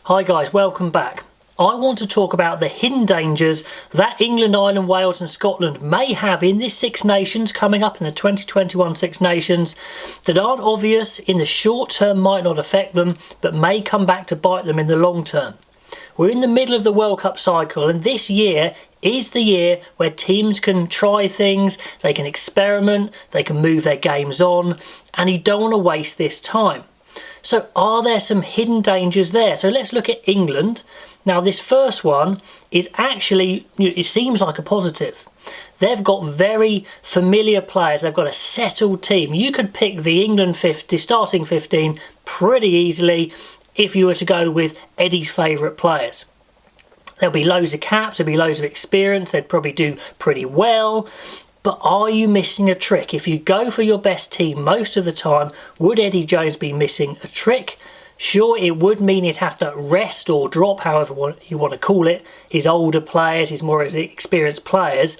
Hi guys, welcome back. I want to talk about the hidden dangers that England, Ireland, Wales and Scotland may have in this Six Nations coming up in the 2021 Six Nations that aren't obvious in the short term, might not affect them, but may come back to bite them in the long term. We're in the middle of the World Cup cycle, and this year is the year where teams can try things, they can experiment, they can move their games on, and you don't want to waste this time. So are there some hidden dangers there? So let's look at England. Now this first one is actually, it seems like a positive. They've got very familiar players, they've got a settled team. You could pick the England starting 15 pretty easily if you were to go with Eddie's favourite players. There'll be loads of caps, there'll be loads of experience, they'd probably do pretty well. But are you missing a trick? If you go for your best team most of the time, would Eddie Jones be missing a trick? Sure, it would mean he'd have to rest or drop, however you want to call it, his older players, his more experienced players.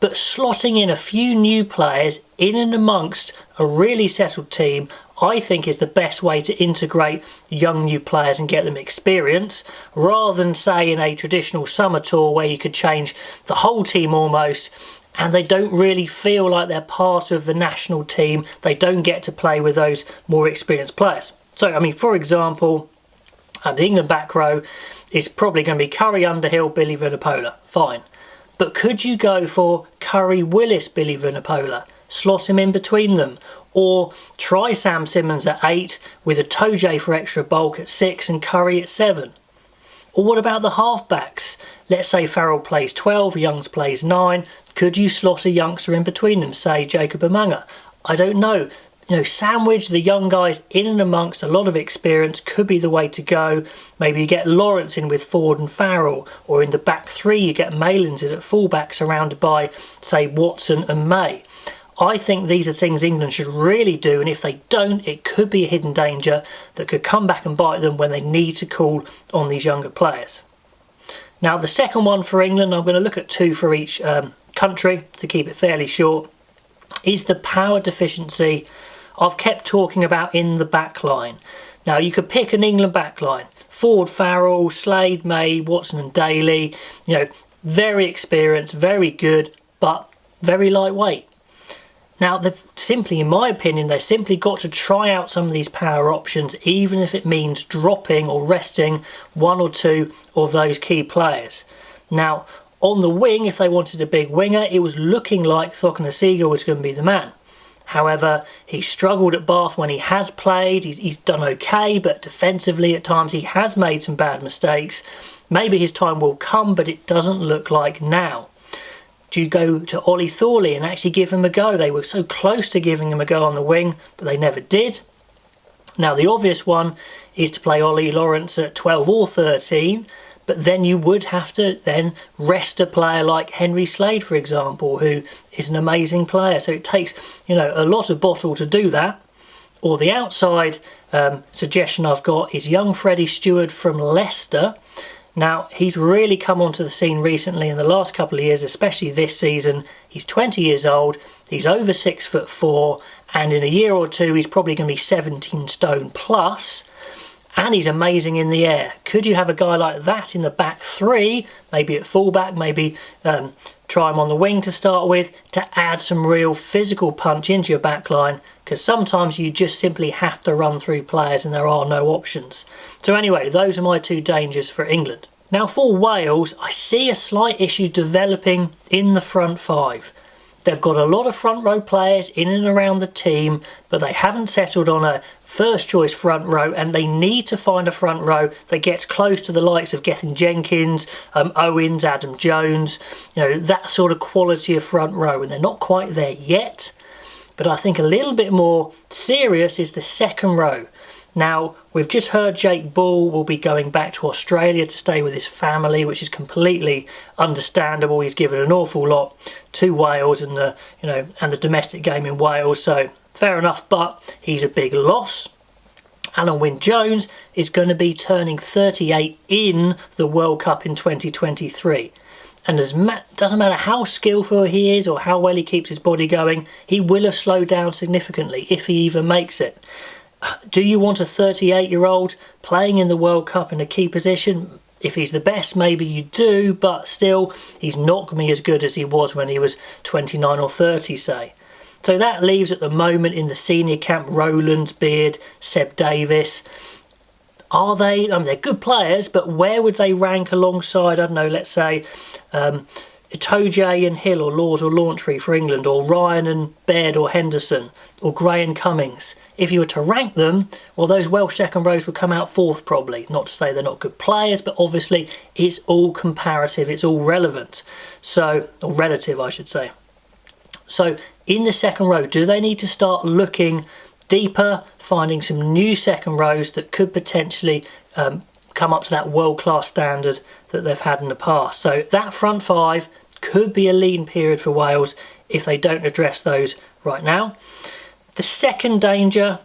But slotting in a few new players in and amongst a really settled team, I think is the best way to integrate young new players and get them experience, rather than say in a traditional summer tour where you could change the whole team almost, and they don't really feel like they're part of the national team. They don't get to play with those more experienced players. So, I mean, for example, the England back row is probably going to be Curry, Underhill, Billy Vunipola. Fine. But could you go for Curry, Willis, Billy Vunipola? Slot him in between them. Or try Sam Simmons at 8 with a Toje for extra bulk at 6 and Curry at 7. Or what about the halfbacks? Let's say Farrell plays 12, Youngs plays 9. Could you slot a youngster in between them, say Jacob Umanga? I don't know. Sandwich the young guys in and amongst a lot of experience could be the way to go. Maybe you get Lawrence in with Ford and Farrell, or in the back three you get Malins in at fullback surrounded by, say, Watson and May. I think these are things England should really do, and if they don't, it could be a hidden danger that could come back and bite them when they need to call on these younger players. Now the second one for England, I'm going to look at two for each country to keep it fairly short, is the power deficiency I've kept talking about in the backline. Now you could pick an England backline, Ford, Farrell, Slade, May, Watson and Daly, very experienced, very good, but very lightweight. Now they've simply, in my opinion, they've simply got to try out some of these power options, even if it means dropping or resting one or two of those key players. Now on the wing, if they wanted a big winger, it was looking like Thokanasiga was going to be the man. However, he struggled at Bath when he has played. He's done okay, but defensively at times he has made some bad mistakes. Maybe his time will come, but it doesn't look like now. Do you go to Ollie Thorley and actually give him a go? They were so close to giving him a go on the wing, but they never did. Now the obvious one is to play Ollie Lawrence at 12 or 13, but then you would have to then rest a player like Henry Slade, for example, who is an amazing player. So it takes, a lot of bottle to do that. Or the outside suggestion I've got is young Freddie Stewart from Leicester. Now, he's really come onto the scene recently in the last couple of years, especially this season. He's 20 years old, he's over 6'4", and in a year or two he's probably going to be 17 stone plus. And he's amazing in the air. Could you have a guy like that in the back three, maybe at fullback, maybe try him on the wing to start with, to add some real physical punch into your back line? Because sometimes you just simply have to run through players and there are no options. So anyway, those are my two dangers for England. Now for Wales, I see a slight issue developing in the front five. They've got a lot of front row players in and around the team, but they haven't settled on a first choice front row, and they need to find a front row that gets close to the likes of Gethin Jenkins, Owens, Adam Jones, that sort of quality of front row, and they're not quite there yet. But I think a little bit more serious is the second row. Now, we've just heard Jake Bull will be going back to Australia to stay with his family, which is completely understandable. He's given an awful lot to Wales and the domestic game in Wales, so fair enough, but he's a big loss. Alan Wynne-Jones is going to be turning 38 in the World Cup in 2023. And doesn't matter how skillful he is or how well he keeps his body going, he will have slowed down significantly if he even makes it. Do you want a 38-year-old playing in the World Cup in a key position? If he's the best, maybe you do, but still, he's not going to be as good as he was when he was 29 or 30, say. So that leaves at the moment in the senior camp Rowlands, Beard, Seb Davis. Are they, I mean, they're good players, but where would they rank alongside, I don't know, let's say, Itoje and Hill, or Laws or Launchbury for England, or Ryan and Baird or Henderson, or Gray and Cummings? If you were to rank them, well, those Welsh second rows would come out fourth probably. Not to say they're not good players, but obviously it's all comparative, it's all relevant. So, or relative, I should say. So in the second row, do they need to start looking deeper, finding some new second rows that could potentially come up to that world-class standard that they've had in the past? So that front five could be a lean period for Wales if they don't address those right now. The second danger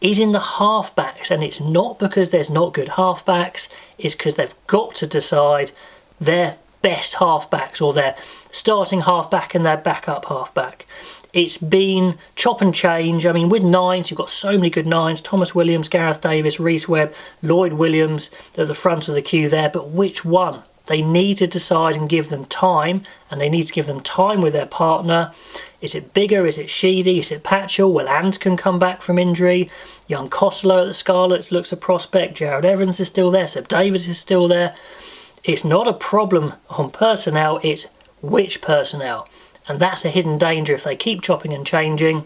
is in the halfbacks, and it's not because there's not good halfbacks, it's because they've got to decide their best halfbacks, or their starting halfback and their backup halfback. It's been chop and change. I mean, with nines, you've got so many good nines. Thomas Williams, Gareth Davis, Rhys Webb, Lloyd Williams at the front of the queue there. But which one? They need to decide and give them time, and they need to give them time with their partner. Is it Bigger? Is it Sheedy? Is it Patchell? Will Anscombe come back from injury? Young Costello at the Scarlets looks a prospect. Jared Evans is still there. Seb Davis is still there. It's not a problem on personnel, it's which personnel. And that's a hidden danger if they keep chopping and changing.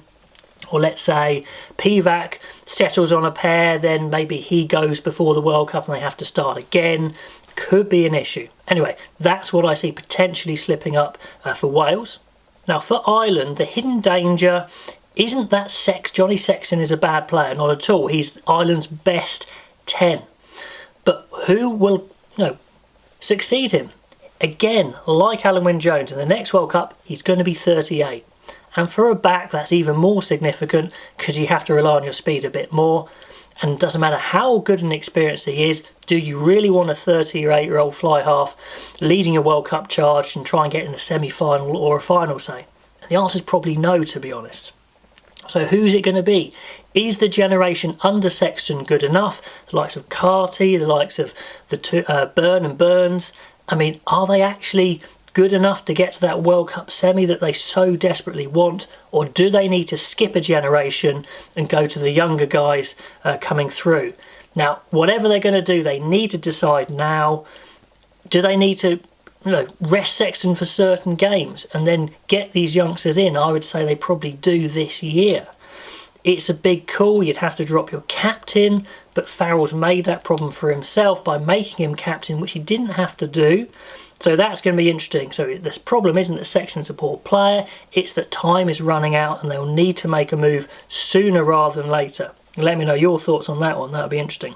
Or let's say Pivac settles on a pair, then maybe he goes before the World Cup and they have to start again. Could be an issue. Anyway, that's what I see potentially slipping up for Wales. Now for Ireland, the hidden danger isn't that Johnny Sexton is a bad player, not at all. He's Ireland's best 10. But who will, succeed him? Again, like Alan Wynne-Jones, in the next World Cup, he's going to be 38. And for a back, that's even more significant because you have to rely on your speed a bit more. And it doesn't matter how good and experienced he is, do you really want a 38-year-old fly half leading a World Cup charge and try and get in a semi-final or a final, say? And the answer is probably no, to be honest. So who's it going to be? Is the generation under Sexton good enough? The likes of Carty, the likes of the Byrne and Burns. I mean, are they actually good enough to get to that World Cup semi that they so desperately want? Or do they need to skip a generation and go to the younger guys coming through? Now, whatever they're going to do, they need to decide now. Do they need to rest Sexton for certain games and then get these youngsters in? I would say they probably do this year. It's a big call. You'd have to drop your captain, but Farrell's made that problem for himself by making him captain, which he didn't have to do. So that's going to be interesting. So this problem isn't that Sexton's a poor player, it's that time is running out and they'll need to make a move sooner rather than later. Let me know your thoughts on that one, that'll be interesting.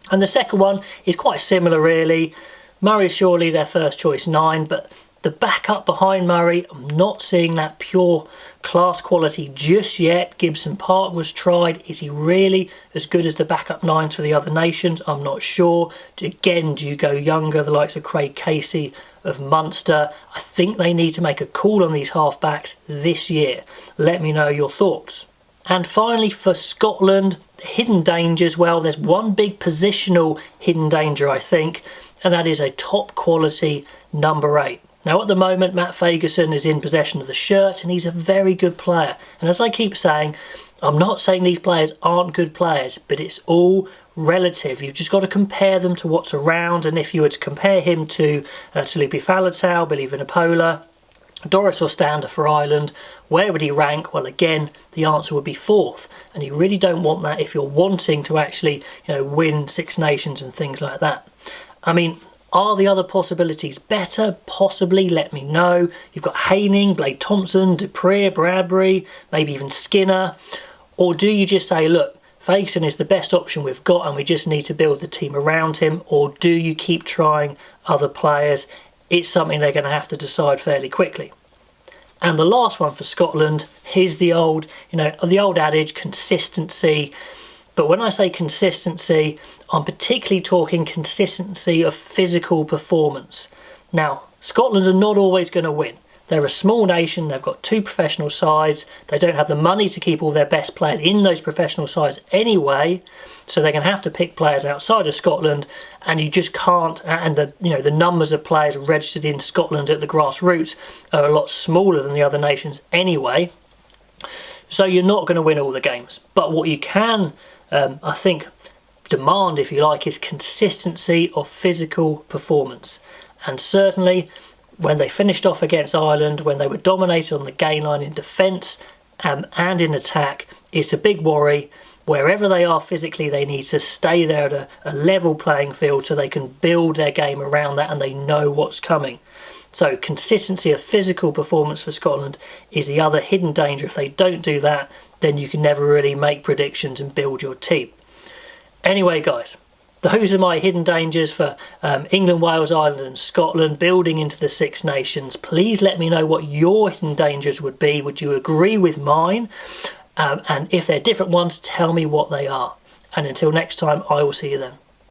And the second one is quite similar really. Murray's surely their first choice 9, but the backup behind Murray, I'm not seeing that pure class quality just yet. Gibson Park was tried. Is he really as good as the backup 9s for the other nations? I'm not sure. Again, do you go younger, the likes of Craig Casey of Munster? I think they need to make a call on these halfbacks this year. Let me know your thoughts. And finally for Scotland, hidden dangers. Well, there's one big positional hidden danger, I think, and that is a top quality number 8. Now at the moment, Matt Fagerson is in possession of the shirt and he's a very good player. And as I keep saying, I'm not saying these players aren't good players, but it's all relative. You've just got to compare them to what's around. And if you were to compare him to Talupi Faletau, Billy Vunipola, Doris Ostander for Ireland, where would he rank? Well, again, the answer would be 4th. And you really don't want that if you're wanting to actually win Six Nations and things like that. I mean, are the other possibilities better? Possibly, let me know. You've got Haining, Blade Thompson, Dupree, Bradbury, maybe even Skinner. Or do you just say, look, Fagerson is the best option we've got and we just need to build the team around him? Or do you keep trying other players? It's something they're going to have to decide fairly quickly. And the last one for Scotland is the old adage, consistency. But when I say consistency, I'm particularly talking consistency of physical performance. Now, Scotland are not always going to win. They're a small nation, they've got 2 professional sides, they don't have the money to keep all their best players in those professional sides anyway, so they're going to have to pick players outside of Scotland, and you just can't, and the numbers of players registered in Scotland at the grassroots are a lot smaller than the other nations anyway, so you're not going to win all the games. But what you can, I think, demand, if you like, is consistency of physical performance. And certainly when they finished off against Ireland, when they were dominated on the gain line in defence and in attack, it's a big worry. Wherever they are physically, they need to stay there at a level playing field so they can build their game around that and they know what's coming. So consistency of physical performance for Scotland is the other hidden danger. If they don't do that, then you can never really make predictions and build your team. Anyway, guys, those are my hidden dangers for England, Wales, Ireland and Scotland building into the Six Nations. Please let me know what your hidden dangers would be. Would you agree with mine? And if they're different ones, tell me what they are. And until next time, I will see you then.